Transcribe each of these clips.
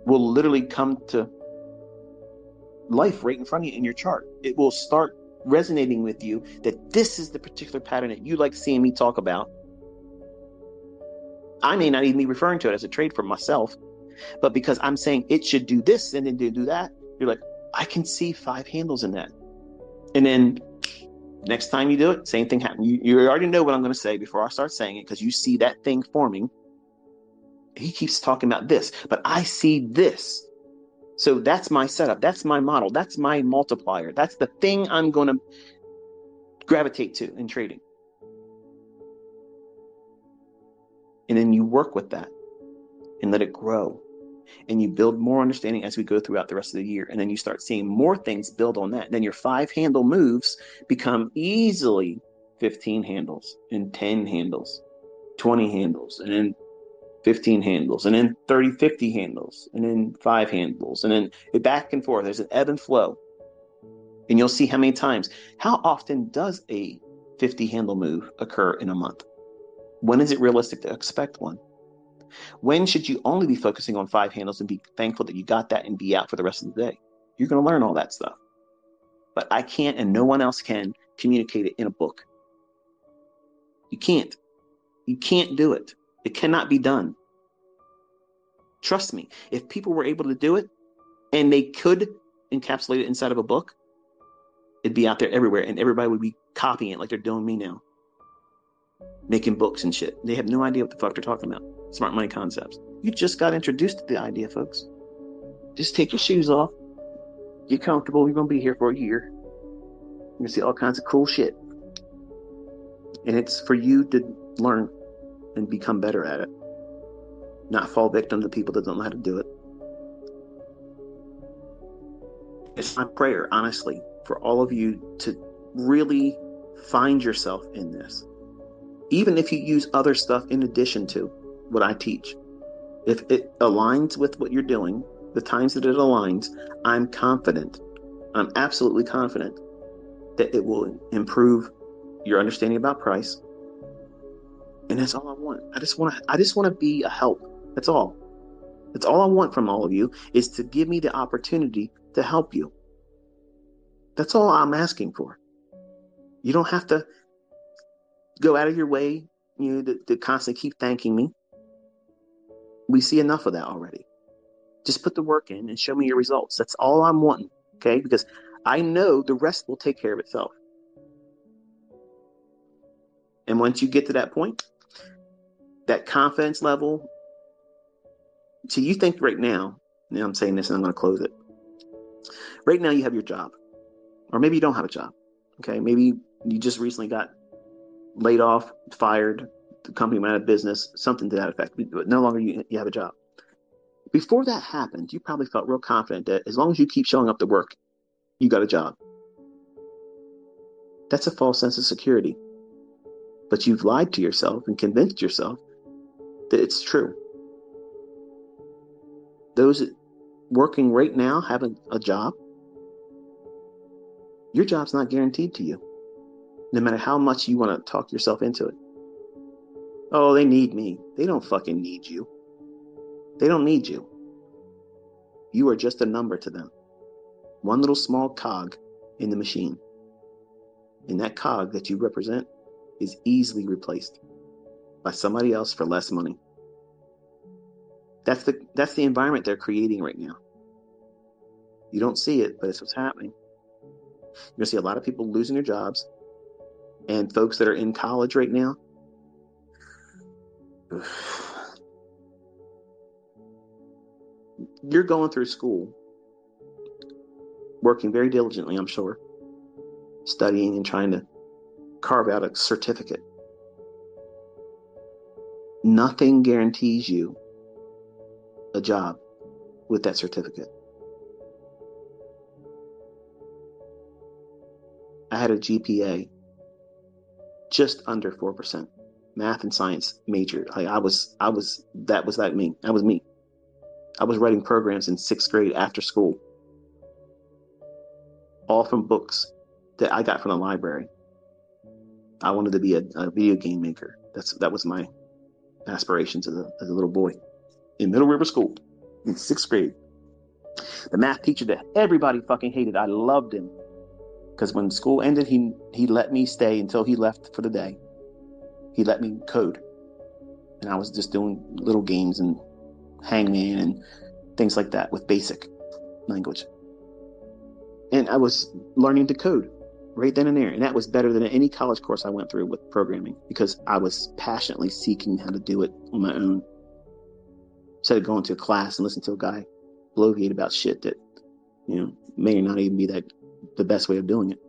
will literally come to life right in front of you in your chart. It will start resonating with you that this is the particular pattern that you like seeing me talk about. I may not even be referring to it as a trade for myself, but because I'm saying it should do this and then do that, you're like, I can see 5 handles in that. And then next time you do it, same thing happens. You already know what I'm going to say before I start saying it, because you see that thing forming. He keeps talking about this, but I see this. So that's my setup. That's my model. That's my multiplier. That's the thing I'm going to gravitate to in trading. And then you work with that and let it grow. And you build more understanding as we go throughout the rest of the year. And then you start seeing more things build on that. Then your 5 handle moves become easily 15 handles and 10 handles, 20 handles, and then 15 handles, and then 30, 50 handles, and then 5 handles, and then back and forth. There's an ebb and flow. And you'll see how many times. How often does a 50 handle move occur in a month? When is it realistic to expect one? When should you only be focusing on 5 handles and be thankful that you got that and be out for the rest of the day? You're going to learn all that stuff. But I can't, and no one else can, communicate it in a book. You can't. You can't do it. It cannot be done. Trust me, if people were able to do it and they could encapsulate it inside of a book, it'd be out there everywhere and everybody would be copying it like they're doing me now. Making books and shit. They have no idea what the fuck they're talking about. Smart money concepts. You just got introduced to the idea, folks. Just take your shoes off. Get comfortable. You're going to be here for a year. You're going to see all kinds of cool shit. And it's for you to learn and become better at it. Not fall victim to people that don't know how to do it. It's my prayer, honestly, for all of you to really find yourself in this. Even if you use other stuff in addition to what I teach. If it aligns with what you're doing, the times that it aligns, I'm confident, I'm absolutely confident that it will improve your understanding about price. And that's all I want. I just want to be a help. That's all. That's all I want from all of you, is to give me the opportunity to help you. That's all I'm asking for. You don't have to go out of your way, to constantly keep thanking me. We see enough of that already. Just put the work in and show me your results. That's all I'm wanting, okay? Because I know the rest will take care of itself. And once you get to that point, that confidence level, so you think right now I'm saying this and I'm going to close it. Right now you have your job, or maybe you don't have a job, okay? Maybe you just recently got laid off, fired, the company went out of business, something to that effect, but no longer you have a job. Before that happened, you probably felt real confident that as long as you keep showing up to work, you got a job. That's a false sense of security. But you've lied to yourself and convinced yourself that it's true. Those working right now having a job, your job's not guaranteed to you, no matter how much you want to talk yourself into it. Oh, they need me. They don't fucking need you. They don't need you. You are just a number to them. One little small cog in the machine. And that cog that you represent is easily replaced by somebody else for less money. That's the environment they're creating right now. You don't see it, but it's what's happening. You're going to see a lot of people losing their jobs, and folks that are in college right now, you're going through school, working very diligently, I'm sure, studying and trying to carve out a certificate. Nothing guarantees you a job with that certificate. I had a GPA just under 4%, math and science major. That was me. That was me. I was writing programs in 6th grade after school, all from books that I got from the library. I wanted to be a video game maker. That was my aspirations as a little boy in Middle River School. in 6th grade. The math teacher that everybody fucking hated, I loved him. Because when school ended, he let me stay until he left for the day. He let me code. And I was just doing little games and hangman and things like that with basic language. And I was learning to code right then and there. And that was better than any college course I went through with programming, because I was passionately seeking how to do it on my own. Instead of going to a class and listening to a guy bloviate about shit that, may not even be the best way of doing it.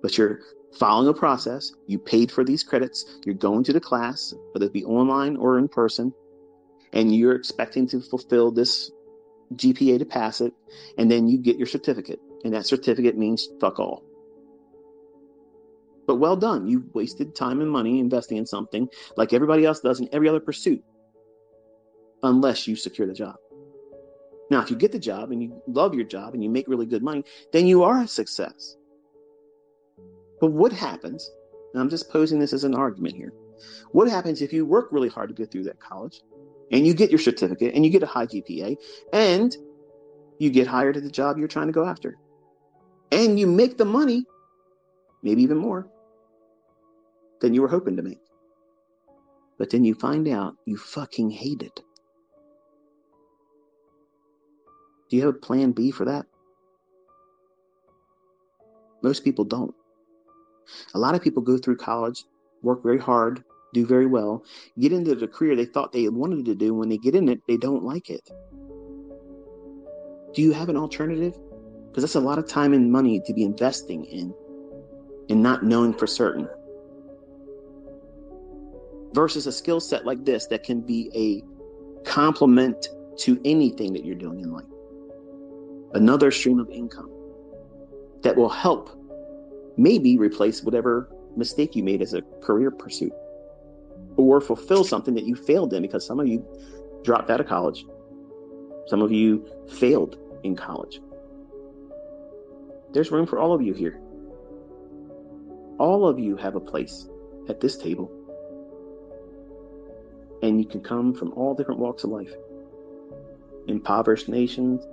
But you're following a process. You paid for these credits. You're going to the class, whether it be online or in person, and you're expecting to fulfill this GPA to pass it, and then you get your certificate. And that certificate means fuck all. But well done. You wasted time and money investing in something like everybody else does in every other pursuit, unless you secure the job. Now, if you get the job and you love your job and you make really good money, then you are a success. But what happens, and I'm just posing this as an argument here, what happens if you work really hard to get through that college and you get your certificate and you get a high GPA and you get hired at the job you're trying to go after and you make the money, maybe even more, than you were hoping to make. But then you find out you fucking hate it. Do you have a plan B for that? Most people don't. A lot of people go through college, work very hard, do very well, get into the career they thought they wanted to do. When they get in it, they don't like it. Do you have an alternative? Because that's a lot of time and money to be investing in and not knowing for certain. Versus a skill set like this that can be a complement to anything that you're doing in life. Another stream of income that will help maybe replace whatever mistake you made as a career pursuit, or fulfill something that you failed in, because some of you dropped out of college. Some of you failed in college. There's room for all of you here. All of you have a place at this table. And you can come from all different walks of life. Impoverished nations,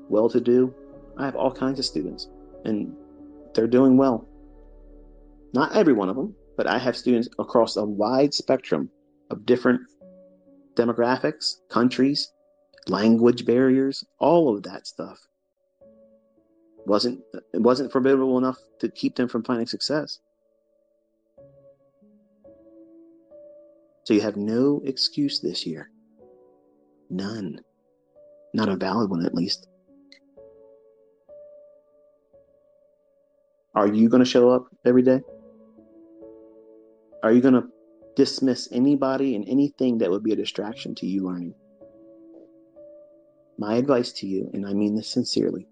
well-to-do. I have all kinds of students, and they're doing well. Not every one of them, but I have students across a wide spectrum of different demographics, countries, language barriers, all of that stuff. It wasn't formidable enough to keep them from finding success. So you have no excuse this year. None. Not a valid one, at least. Are you going to show up every day? Are you going to dismiss anybody and anything that would be a distraction to you learning? My advice to you, and I mean this sincerely,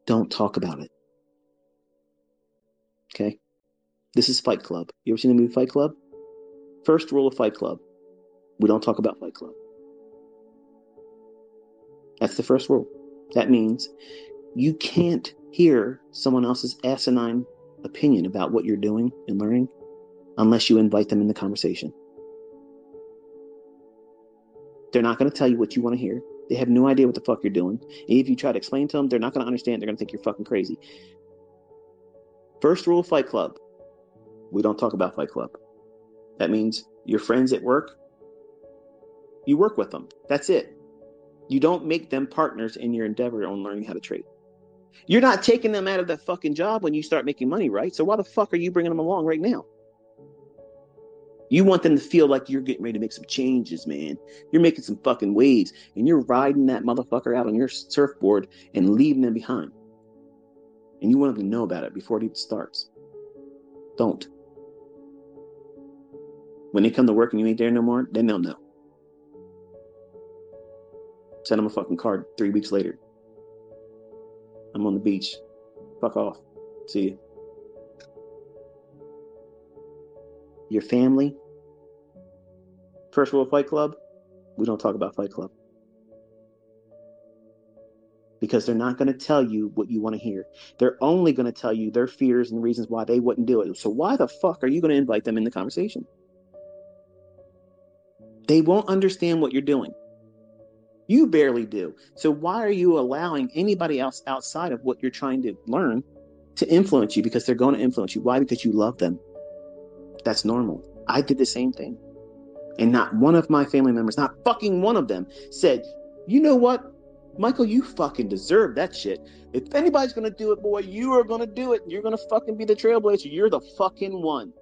don't talk about it. Okay? This is Fight Club. You ever seen the movie Fight Club? First rule of Fight Club: we don't talk about Fight Club. That's the first rule. That means you can't hear someone else's asinine opinion about what you're doing and learning unless you invite them in the conversation. They're not going to tell you what you want to hear. They have no idea what the fuck you're doing. And if you try to explain to them, they're not going to understand. They're going to think you're fucking crazy. First rule of Fight Club: we don't talk about Fight Club. That means your friends at work, you work with them. That's it. You don't make them partners in your endeavor on learning how to trade. You're not taking them out of that fucking job when you start making money, right? So why the fuck are you bringing them along right now? You want them to feel like you're getting ready to make some changes, man. You're making some fucking waves, and you're riding that motherfucker out on your surfboard and leaving them behind. And you want them to know about it before it even starts. Don't. When they come to work and you ain't there no more, then they'll know. Send them a fucking card 3 weeks later. I'm on the beach. Fuck off. See you. Your family. First rule of Fight Club: we don't talk about Fight Club. Because they're not going to tell you what you want to hear. They're only going to tell you their fears and reasons why they wouldn't do it. So why the fuck are you going to invite them in the conversation? They won't understand what you're doing. You barely do. So why are you allowing anybody else outside of what you're trying to learn to influence you? Because they're going to influence you. Why? Because you love them. That's normal. I did the same thing. And not one of my family members, not fucking one of them, said, you know what, Michael, you fucking deserve that shit. If anybody's gonna do it, boy, you are gonna do it. You're gonna fucking be the trailblazer. You're the fucking one.